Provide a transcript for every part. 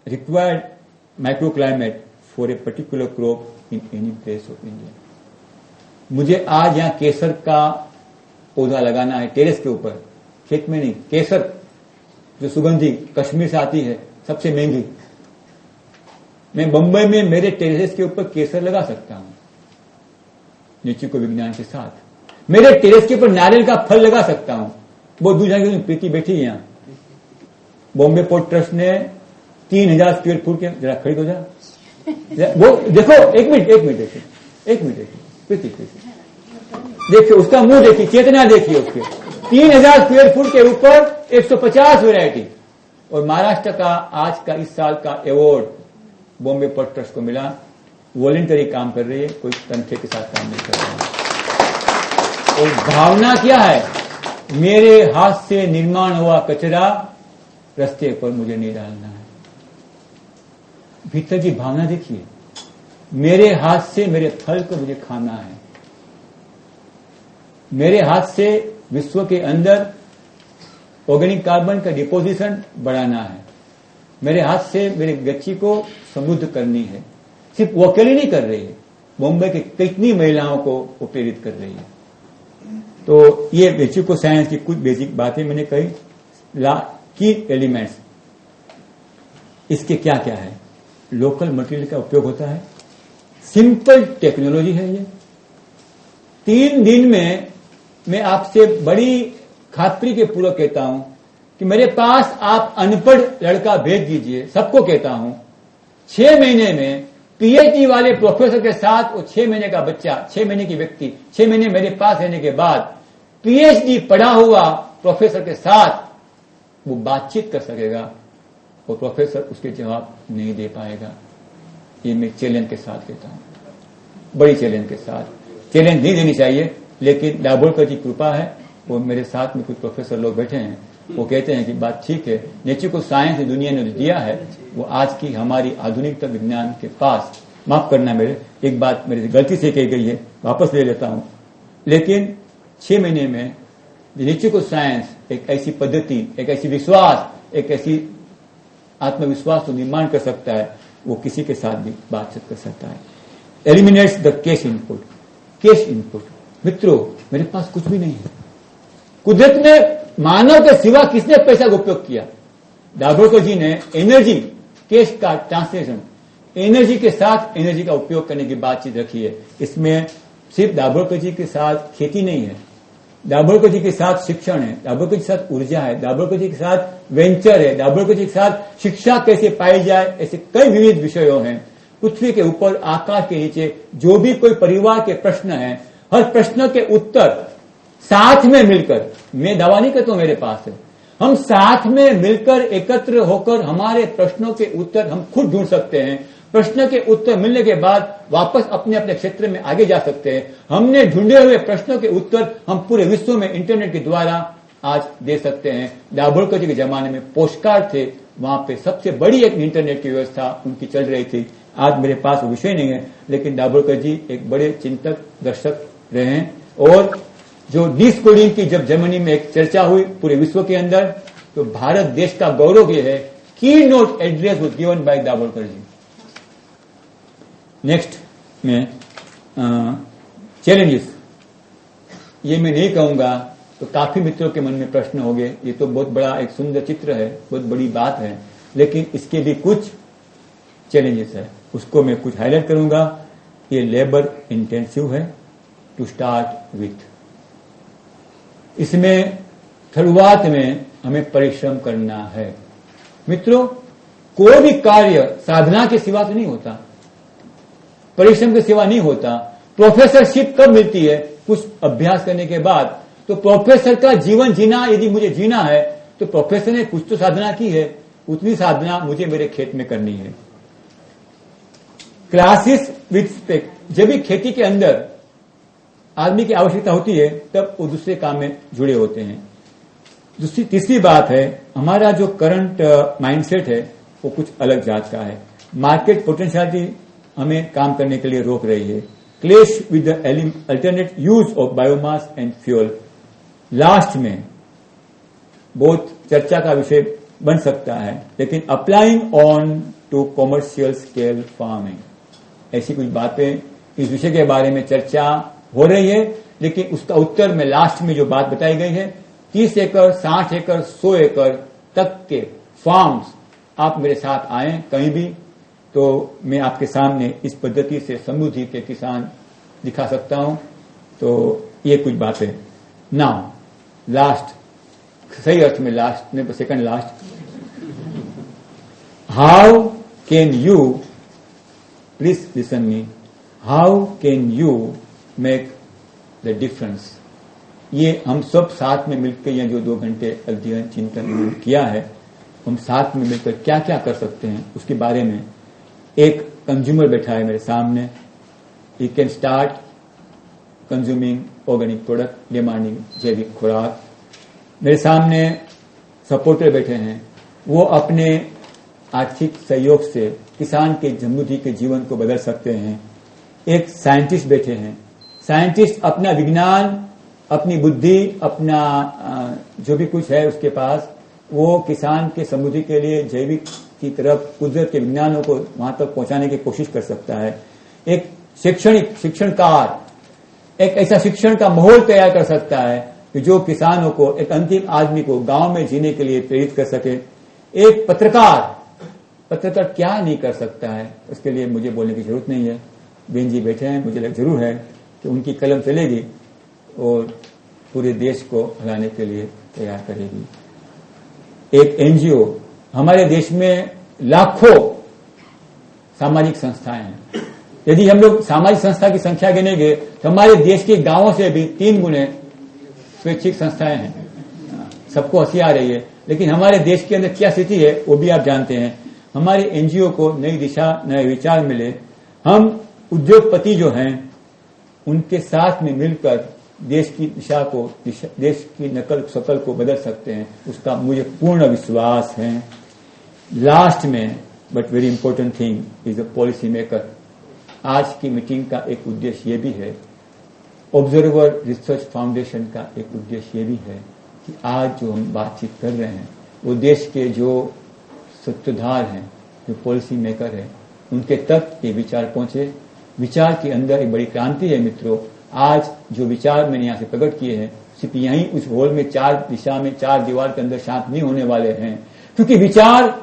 required microclimate for a particular crop in any place of India. मुझे आज यहाँ केसर का पौधा लगाना है टेरेस के ऊपर, खेत में नहीं। केसर जो सुगंधी कश्मीर से आती है, सबसे महंगी, मैं बंबई में मेरे टेरेस के ऊपर केसर लगा सकता हूं नीचे को विज्ञान के साथ। मेरे टेरेस के ऊपर नारियल का फल लगा सकता हूं। बहुत दूर जाके प्रीति बैठी है यहाँ। बॉम्बे पोर्ट ट्रस्ट ने 3000 स्क्वायर फुट के, जरा खड़ी हो जा, वो देखो, एक मिनट देखिए प्रीति देखिए, उसका मुंह देखिए, चेतना देखिए उसके। 3000 स्क्वायर फुट के ऊपर 150 वैरायटी। और महाराष्ट्र का आज का इस साल का अवार्ड बॉम्बे पोर्ट ट्रस्ट को मिला। वॉलंटरी काम कर रही है, कोई तनखे के साथ काम नहीं कर रहा है। और भावना क्या है? मेरे हाथ से निर्माण हुआ कचरा रास्ते पर मुझे नहीं डालना है। भीतर की भावना देखिए, मेरे हाथ से मेरे फल को मुझे खाना है। मेरे हाथ से विश्व के अंदर ऑर्गेनिक कार्बन का डिपोजिशन बढ़ाना है। मेरे हाथ से मेरे गच्ची को समृद्ध करनी है। सिर्फ वो अकेले नहीं कर रही है, मुंबई के कितनी महिलाओं को वो प्रेरित कर रही है। तो ये बेसिक साइंस की कुछ बेसिक बातें मैंने कही। की एलिमेंट्स इसके क्या क्या है? लोकल मटेरियल का उपयोग होता है, सिंपल टेक्नोलॉजी है ये। 3 दिन में मैं आपसे बड़ी खातरी के पूर्वक कहता हूं कि मेरे पास आप अनपढ़ लड़का भेज दीजिए, सबको कहता हूं। 6 महीने में पीएचडी वाले प्रोफेसर के साथ वो 6 महीने का बच्चा, 6 महीने की व्यक्ति 6 महीने मेरे पास रहने के बाद पीएचडी पढ़ा हुआ प्रोफेसर के साथ वो बातचीत कर सकेगा और प्रोफेसर उसके जवाब नहीं दे पाएगा। ये मैं चैलेंज के साथ कहता हूं, बड़ी चैलेंज के साथ। चैलेंज नहीं देनी चाहिए, लेकिन दाभोलकर की कृपा है। वो मेरे साथ में कुछ प्रोफेसर लोग बैठे हैं, वो कहते हैं कि बात ठीक है, नेचर को साइंस दुनिया ने दिया है, वो आज की हमारी आधुनिकता विज्ञान के पास, माफ करना मेरे, एक बात मेरे गलती से कही गई है, वापस ले लेता हूं। लेकिन 6 महीने में नेचर को साइंस एक ऐसी पद्धति, एक ऐसी विश्वास, एक ऐसी आत्मविश्वास को निर्माण कर सकता है, वो किसी के साथ भी बातचीत कर सकता है। Eliminates the cash input. Cash input, मित्रों मेरे पास कुछ भी नहीं है। कुदरत ने मानव के सिवा किसने पैसा का उपयोग किया? दाभोलकर जी ने एनर्जी, कैश का ट्रांसलेशन, एनर्जी के साथ एनर्जी का उपयोग करने की बातचीत रखी है। इसमें सिर्फ दाभोलकर जी के साथ खेती नहीं है, दाभोलकर जी के साथ शिक्षण है, दाभोलकर जी के साथ ऊर्जा है, दाभोलकर जी के साथ वेंचर है, दाभोलकर जी के साथ शिक्षा कैसे पाई जाए, ऐसे कई विविध विषयों हैं। पृथ्वी के ऊपर, आकाश के नीचे जो भी कोई परिवार के प्रश्न है, हर प्रश्न के उत्तर साथ में मिलकर, मैं दावा नहीं करता हूं मेरे पास है, हम साथ में मिलकर एकत्र होकर हमारे प्रश्नों के उत्तर हम खुद ढूंढ सकते हैं। प्रश्न के उत्तर मिलने के बाद वापस अपने अपने क्षेत्र में आगे जा सकते हैं। हमने ढूंढे हुए प्रश्नों के उत्तर हम पूरे विश्व में इंटरनेट के द्वारा आज दे सकते हैं। दाभोलकर जी के जमाने में पोस्टकार्ड थे, वहां पे सबसे बड़ी एक इंटरनेट की व्यवस्था उनकी चल रही थी। आज मेरे पास वो विषय नहीं है, लेकिन दाभोलकर जी एक बड़े चिंतक दर्शक रहे हैं। और जो डिस्कोडिंग की जब जर्मनी में एक चर्चा हुई पूरे विश्व के अंदर, तो भारत देश का गौरव यह है, की note address was given by Dabholkar ji. Next में चैलेंजेस, ये मैं नहीं कहूंगा तो काफी मित्रों के मन में प्रश्न हो गए। ये तो बहुत बड़ा एक सुंदर चित्र है, बहुत बड़ी बात है, लेकिन इसके भी कुछ चैलेंजेस है, उसको मैं कुछ हाईलाइट करूंगा। ये लेबर इंटेंसिव है टू स्टार्ट विथ। इसमें शुरुआत में हमें परिश्रम करना है। मित्रों, कोई भी कार्य साधना के सिवा तो नहीं होता, परिश्रम के सिवा नहीं होता। प्रोफेसरशिप कब मिलती है? कुछ अभ्यास करने के बाद। तो प्रोफेसर का जीवन जीना यदि मुझे जीना है, तो प्रोफेसर ने कुछ तो साधना की है, उतनी साधना मुझे मेरे खेत में करनी है। क्लासेस विथ स्पेक्ट, जब भी खेती के अंदर आदमी की आवश्यकता होती है, तब वो दूसरे काम में जुड़े होते हैं। तीसरी बात है, हमारा जो करंट माइंडसेट है वो कुछ अलग जात का है। मार्केट पोटेंशियलिटी हमें काम करने के लिए रोक रही है। क्लेश with the alternate use of biomass and fuel, last में बहुत चर्चा का विषय बन सकता है, लेकिन applying on to commercial scale farming. ऐसी कुछ बातें इस विषय के बारे में चर्चा हो रही है, लेकिन उसका उत्तर में लास्ट में जो बात बताई गई है, 30 एकड़, 60 एकड़, 100 एकड़ तक के फार्म्स आप मेरे साथ आए कहीं भी, तो मैं आपके सामने इस पद्धति से समृद्धि के किसान दिखा सकता हूं. तो ये कुछ बातें. नाउ लास्ट, सही अर्थ में लास्ट नहीं, second last. How can you, please listen me, how can you make the difference? ये हम सब साथ में मिलकर ये जो 2 घंटे अध्ययन चिंतन किया है, हम साथ में मिलकर क्या क्या कर सकते हैं उसके बारे में. एक कंज्यूमर बैठा है मेरे सामने. He can start consuming organic product, demanding जैविक खुराक. मेरे सामने सपोर्टर बैठे हैं, वो अपने आर्थिक सहयोग से किसान के समृद्धि के जीवन को बदल सकते हैं. एक साइंटिस्ट बैठे हैं. साइंटिस्ट अपना विज्ञान, अपनी बुद्धि, अपना जो भी कुछ है उसके पास, वो किसान के समृद्धि के लिए जैविक की तरफ कुदरत के विज्ञानों को वहां तक पहुंचाने की कोशिश कर सकता है. एक शैक्षणिक शिक्षणकार एक ऐसा शिक्षण का माहौल तैयार कर सकता है कि जो किसानों को, एक अंतिम आदमी को गांव में जीने के लिए प्रेरित कर सके. एक पत्रकार क्या नहीं कर सकता है, उसके लिए मुझे बोलने की जरूरत नहीं है. बेन जी बैठे हैं, मुझे जरूर है कि उनकी कलम चलेगी और पूरे देश को हिलाने के लिए तैयार करेगी. एक एनजीओ, हमारे देश में लाखों सामाजिक संस्थाएं हैं. यदि हम लोग सामाजिक संस्था की संख्या गिनेंगे तो हमारे देश के गांवों से भी 3 गुने स्वैच्छिक संस्थाएं हैं. सबको हंसी आ रही है, लेकिन हमारे देश के अंदर क्या स्थिति है वो भी आप जानते हैं. हमारे एनजीओ को नई दिशा, नए विचार मिले. हम उद्योगपति जो हैं उनके साथ में मिलकर देश की दिशा को, देश की नकल शकल को बदल सकते हैं, उसका मुझे पूर्ण विश्वास है. लास्ट में, but very important thing is the policy maker. आज की मीटिंग का एक उद्देश्य ये भी है, ऑब्जर्वर रिसर्च फाउंडेशन का एक उद्देश्य ये भी है कि आज जो हम बातचीत कर रहे हैं वो देश के जो सूत्रधार हैं, जो पॉलिसी मेकर हैं, उनके तक ये विचार पहुंचे. विचार के अंदर एक बड़ी क्रांति है मित्रों. आज जो विचार मैंने यहां से प्रकट किए हैं, सिर्फ यहीं उस हॉल में 4 दिशा में 4 दीवार के अंदर शांत नहीं होने वाले हैं, क्योंकि विचार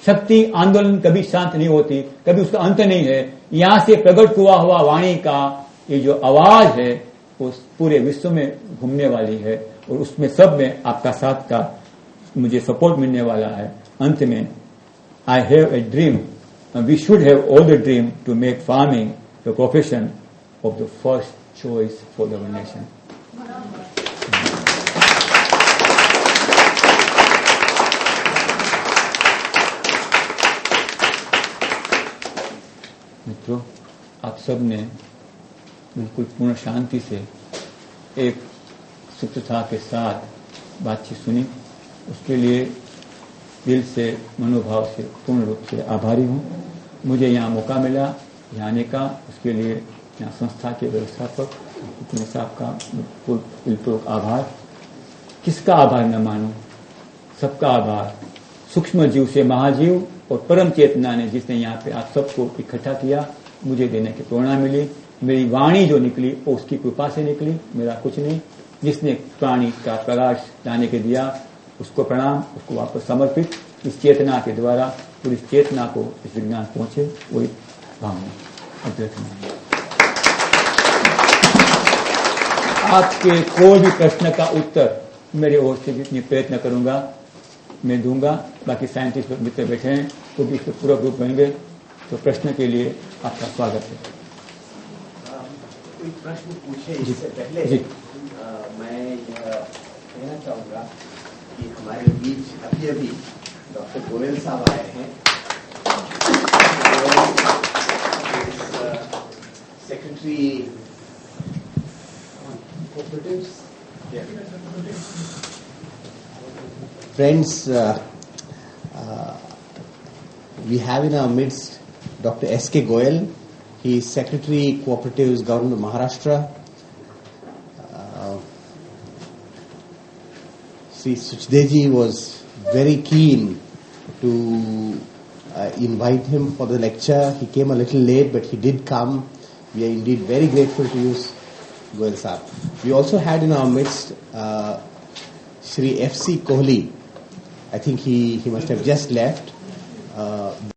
शक्ति आंदोलन कभी शांत नहीं होती, कभी उसका अंत नहीं है. यहां से प्रकट हुआ वाणी का ये जो आवाज है वो पूरे विश्व में घूमने वाली है, और उसमें सब में आपका साथ का मुझे सपोर्ट मिलने वाला है. अंत में, I have a dream, we should have all the dream to make farming the profession of the first choice for the nation. मित्रों, आप सब ने बिल्कुल पूर्ण शांति से एक सूत्रता के साथ बातचीत सुनी. उसके लिए दिल से, मनोभाव से पूर्ण रूप से आभारी हूं. मुझे यहाँ मौका मिला यहाँ आने का, उसके लिए यहाँ संस्था के व्यवस्थापक इतने साहब का बिल्कुल आभार. किसका आभार न मानूं, सबका आभार. सूक्ष्म जीव से महाजीव और परम चेतना ने, जिसने यहाँ पे आप सबको इकट्ठा किया, मुझे देने की प्रेरणा मिली. मेरी वाणी जो निकली वो उसकी कृपा से निकली, मेरा कुछ नहीं. जिसने प्राणी का प्रकाश लाने के दिया उसको प्रणाम, उसको वापस समर्पित. इस चेतना के द्वारा पूरी चेतना को इस विज्ञान पहुंचे, वही भावना अध्यक्ष. आपके कोई भी प्रश्न का उत्तर मेरे ओर से जितनी प्रयत्न करूंगा मैं दूंगा. बाकी साइंटिस्ट मित्र बैठे हैं वो भी इसके पूरा ग्रुप बनेंगे. तो प्रश्न के लिए आपका स्वागत है. कोई प्रश्न पूछे इससे पहले जी. मैं कहना चाहूंगा कि हमारे बीच अभी डॉक्टर गोयल साहब आए हैं. Secretary cooperatives. Friends, we have in our midst Dr. S.K. Goyal. He is Secretary Cooperatives, Government of Maharashtra. Sri Suchdev ji was very keen to invite him for the lecture. He came a little late, but he did come. We are indeed very grateful to you, Goel Saab. We also had in our midst Shri F.C. Kohli. I think he must have just left.